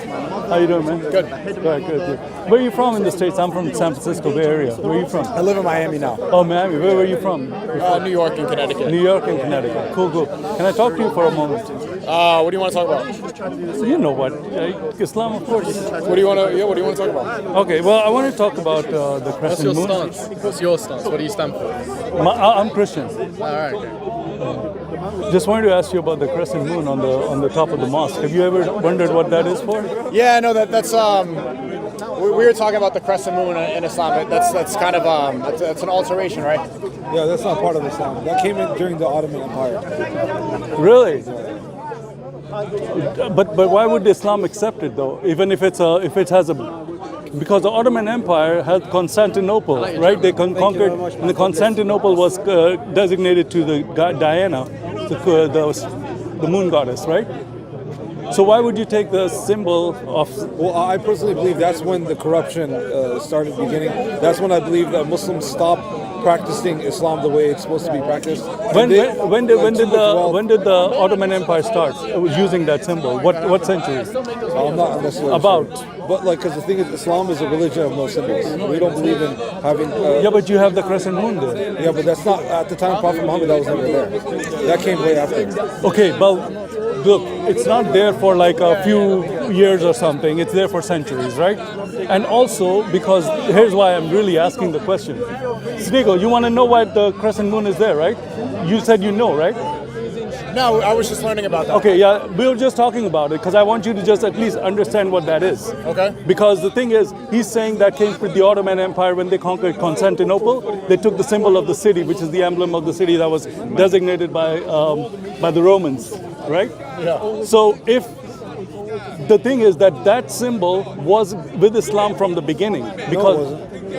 How you doing, man? Good. Good. Where are you from in the States? I'm from San Francisco Bay Area. Where are you from? I live in Miami now. Oh, Miami. Where were you from? New York and Connecticut. New York and Connecticut. Cool. Can I talk to you for a moment? What do you want to talk about? You know what? Islam, of course. What do you want to talk about? Okay, well, I want to talk about the crescent moon. What's your stance? What do you stand for? I'm Christian. All right. Okay. Just wanted to ask you about the crescent moon on the top of the mosque. Have you ever wondered what that is for? Yeah, no, that's we were talking about the crescent moon in Islam. That's kind of that's an alteration, right? Yeah, that's not part of Islam. That came in during the Ottoman Empire. Really? But why would Islam accept it though? Even if it has a because the Ottoman Empire had Constantinople, right? They conquered, and the Constantinople was designated to the Diana, the moon goddess, right? So why would you take the symbol of? Well, I personally believe that's when the corruption started beginning. That's when I believe that Muslims stopped practicing Islam the way it's supposed to be practiced. When did the Ottoman Empire start using that symbol? What century? I'm not necessarily about. Sure. But because the thing is, Islam is a religion of no symbols. We don't believe in having. Yeah, but you have the crescent moon there. Yeah, but that's not at the time of Prophet Muhammad. That was never there. That came way after. Okay, well, look, it's not there for like a few years or something. It's there for centuries, right? And also because here's why I'm really asking the question. Sneako, you want to know why the crescent moon is there, right? You said you know, right? No, I was just learning about that. Okay, yeah, we were just talking about it because I want you to just at least understand what that is. Okay. Because the thing is, he's saying that came from the Ottoman Empire when they conquered Constantinople. They took the symbol of the city, which is the emblem of the city that was designated by the Romans, right? Yeah. So if the thing is that symbol was with Islam from the beginning, because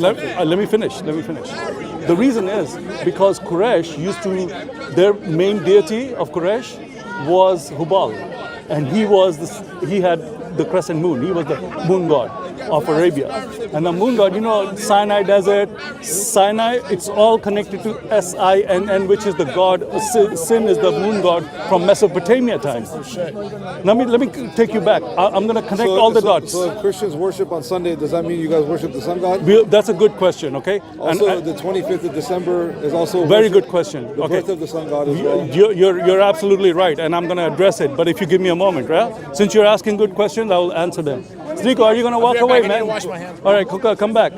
let me finish. The reason is because Quraysh used to, their main deity of Quraysh was Hubal, and he had the crescent moon. He was the moon god of Arabia. And the moon god, Sinai desert, Sinai, it's all connected to Sinn, which is the god, Sin is the moon god from Mesopotamia times. Let me take you back. I'm going to connect all the dots. So if Christians worship on Sunday, does that mean you guys worship the sun god? That's a good question, okay? Also, the 25th of December is also very good question. The birth of the sun god as well. You're absolutely right, and I'm going to address it. But if you give me a moment, right? Since you're asking good questions, I will answer them. Sneako, are you going to walk away, man? Wash my hands. All right, Kuka, come back.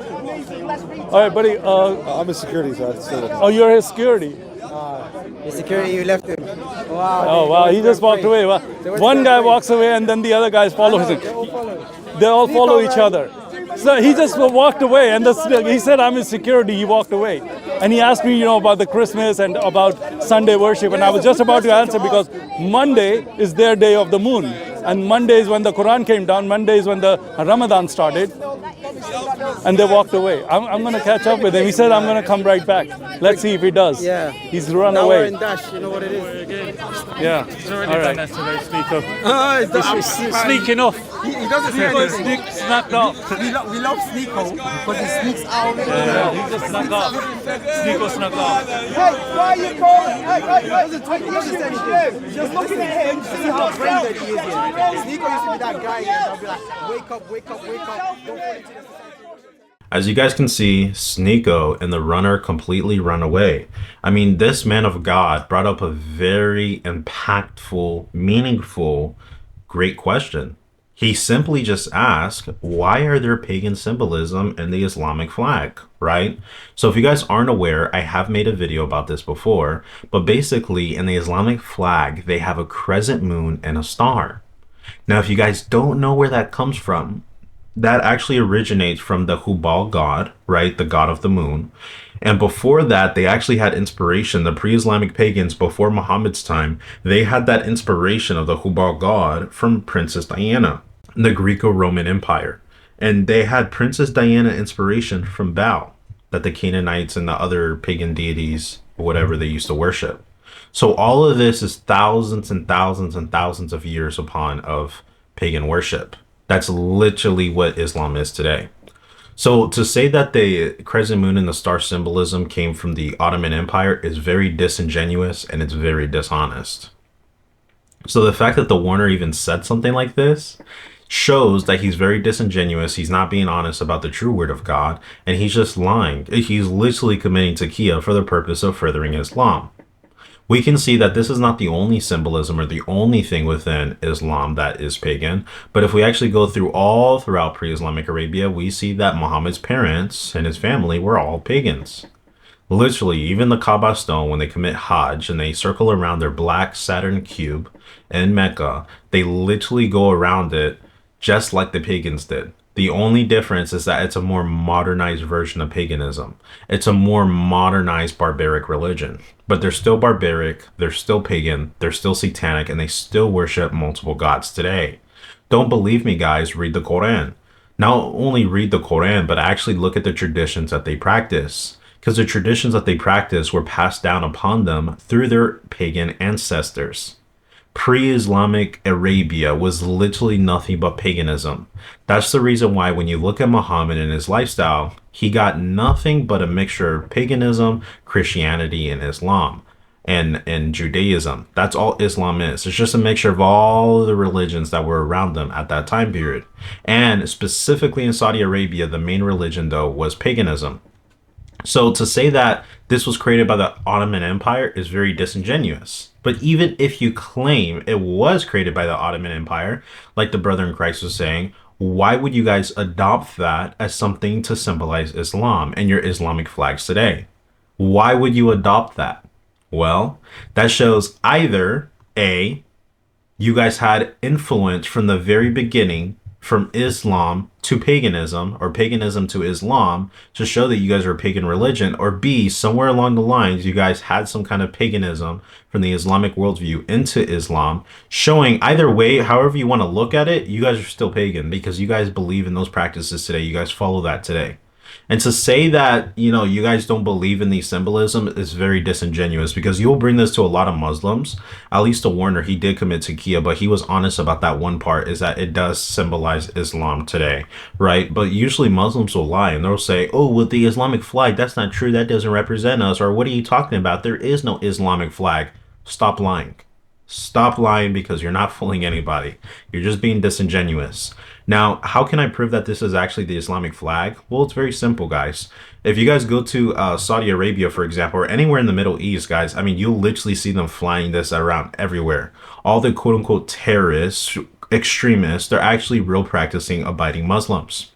All right, buddy. I'm a security, so I have to say that. Oh, you're his security. The security, you left him. Wow. Oh, wow, he just walked away. Wow. One guy walks away, and then the other guys follow him. They all follow each other. So he just walked away, and he said, I'm his security. He walked away. And he asked me, about the Christmas and about Sunday worship. And I was just about to answer because Monday is their day of the moon. And Monday is when the Quran came down. Monday is when the Ramadan started. And they walked away. I'm going to catch up with him. He said, I'm going to come right back. Let's see if he does. Yeah. He's run Now away. we're in Dash, you know what it is. Yeah. All right. He's sneaking off. He doesn't Snapped off. We love Sneako because he sneaks out. Yeah, he just snuck off. Sneako snuck off. Hey, why are you calling? Hey, just looking at him, see how Friend that he is here. Sneako used to be that guy, and I'll be like, wake up. Don't fall into the As you guys can see, Sneako and the runner completely run away. I mean, this man of God brought up a very impactful, meaningful, great question. He simply just asked, why are there pagan symbolism in the Islamic flag, right? So if you guys aren't aware, I have made a video about this before, but basically in the Islamic flag, they have a crescent moon and a star. Now, if you guys don't know where that comes from, that actually originates from the Hubal god, right? The god of the moon. And before that, they actually had inspiration. The pre-Islamic pagans before Muhammad's time, they had that inspiration of the Hubal god from Princess Diana, the Greco-Roman Empire. And they had Princess Diana inspiration from Baal, that the Canaanites and the other pagan deities, whatever they used to worship. So all of this is thousands and thousands and thousands of years upon of pagan worship. That's literally what Islam is today. So to say that the crescent moon and the star symbolism came from the Ottoman Empire is very disingenuous and it's very dishonest. So the fact that the Warner even said something like this shows that he's very disingenuous. He's not being honest about the true word of God, and he's just lying. He's literally committing taqiyya for the purpose of furthering Islam. We can see that this is not the only symbolism or the only thing within Islam that is pagan. But if we actually go through all throughout pre-Islamic Arabia, we see that Muhammad's parents and his family were all pagans. Literally, even the Kaaba stone, when they commit Hajj and they circle around their black Saturn cube in Mecca, they literally go around it just like the pagans did. The only difference is that it's a more modernized version of paganism. It's a more modernized barbaric religion. But they're still barbaric, they're still pagan, they're still satanic, and they still worship multiple gods today. Don't believe me, guys, read the Quran. Not only read the Quran, but actually look at the traditions that they practice. Because the traditions that they practice were passed down upon them through their pagan ancestors. Pre-Islamic Arabia was literally nothing but paganism. That's the reason why when you look at Muhammad and his lifestyle, he got nothing but a mixture of paganism, Christianity, and Islam, and Judaism. That's all Islam is. It's just a mixture of all of the religions that were around them at that time period. And specifically in Saudi Arabia, the main religion, though, was paganism. So to say that this was created by the Ottoman Empire is very disingenuous. But even if you claim it was created by the Ottoman Empire, like the brother in Christ was saying, why would you guys adopt that as something to symbolize Islam and your Islamic flags today? Why would you adopt that? Well, that shows either A, you guys had influence from the very beginning from Islam to paganism or paganism to Islam to show that you guys are a pagan religion, or B, somewhere along the lines, you guys had some kind of paganism from the Islamic worldview into Islam, showing either way, however you want to look at it, you guys are still pagan because you guys believe in those practices today. You guys follow that today. And to say that, you guys don't believe in these symbolism is very disingenuous because you'll bring this to a lot of Muslims. At least to Warner, he did commit taqiyya, but he was honest about that one part, is that it does symbolize Islam today, right? But usually Muslims will lie and they'll say, oh, with the Islamic flag, that's not true. That doesn't represent us. Or what are you talking about? There is no Islamic flag. Stop lying. Stop lying because you're not fooling anybody. You're just being disingenuous. Now, how can I prove that this is actually the Islamic flag? Well, it's very simple, guys. If you guys go to Saudi Arabia, for example, or anywhere in the Middle East, guys, I mean, you'll literally see them flying this around everywhere. All the quote-unquote terrorists, extremists, they're actually real practicing abiding Muslims.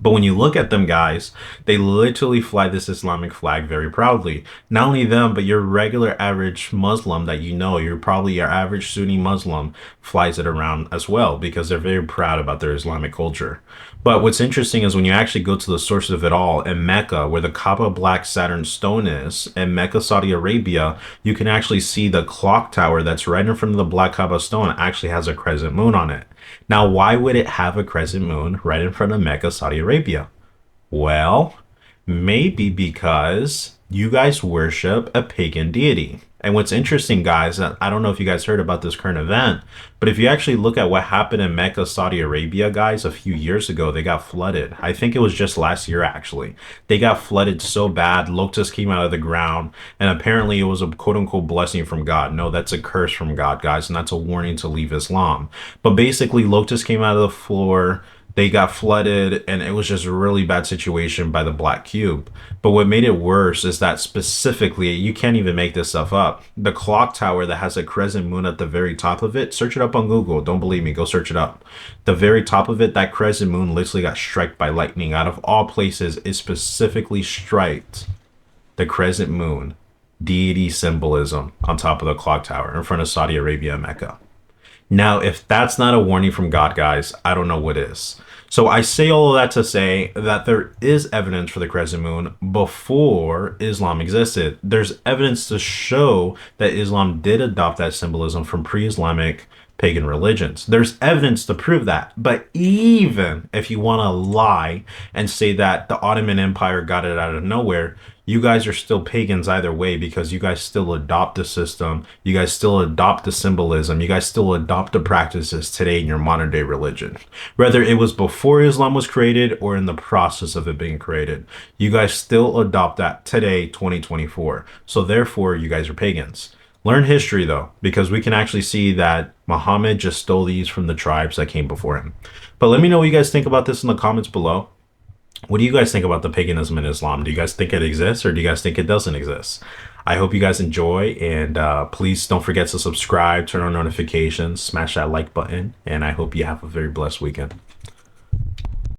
But when you look at them, guys, they literally fly this Islamic flag very proudly. Not only them, but your regular average Muslim that you're probably your average Sunni Muslim flies it around as well because they're very proud about their Islamic culture. But what's interesting is when you actually go to the source of it all in Mecca, where the Kaaba Black Saturn stone is, in Mecca, Saudi Arabia, you can actually see the clock tower that's right in front of the Black Kaaba stone actually has a crescent moon on it. Now, why would it have a crescent moon right in front of Mecca, Saudi Arabia? Well, maybe because you guys worship a pagan deity. And what's interesting, guys, I don't know if you guys heard about this current event, but if you actually look at what happened in Mecca, Saudi Arabia, guys, a few years ago, they got flooded. I think it was just last year, actually. They got flooded so bad, locusts came out of the ground, and apparently it was a quote-unquote blessing from God. No, that's a curse from God, guys, and that's a warning to leave Islam. But basically, locusts came out of the floor, they got flooded, and it was just a really bad situation by the Black Cube. But what made it worse is that specifically, you can't even make this stuff up. The clock tower that has a crescent moon at the very top of it, search it up on Google. Don't believe me, go search it up. The very top of it, that crescent moon literally got struck by lightning. Out of all places, it specifically striked the crescent moon, deity symbolism on top of the clock tower in front of Saudi Arabia and Mecca. Now, if that's not a warning from God, guys, I don't know what is. So I say all of that to say that there is evidence for the crescent moon before Islam existed. There's evidence to show that Islam did adopt that symbolism from pre-Islamic pagan religions. There's evidence to prove that. But even if you want to lie and say that the Ottoman Empire got it out of nowhere, you guys are still pagans either way because you guys still adopt the system, you guys still adopt the symbolism, you guys still adopt the practices today in your modern day religion. Whether it was before Islam was created or in the process of it being created, you guys still adopt that today, 2024. So therefore, you guys are pagans. Learn history though, because we can actually see that Muhammad just stole these from the tribes that came before him. But let me know what you guys think about this in the comments below. What do you guys think about the paganism in Islam? Do you guys think it exists, or do you guys think it doesn't exist? I hope you guys enjoy, and please don't forget to subscribe, turn on notifications, smash that like button, and I hope you have a very blessed weekend.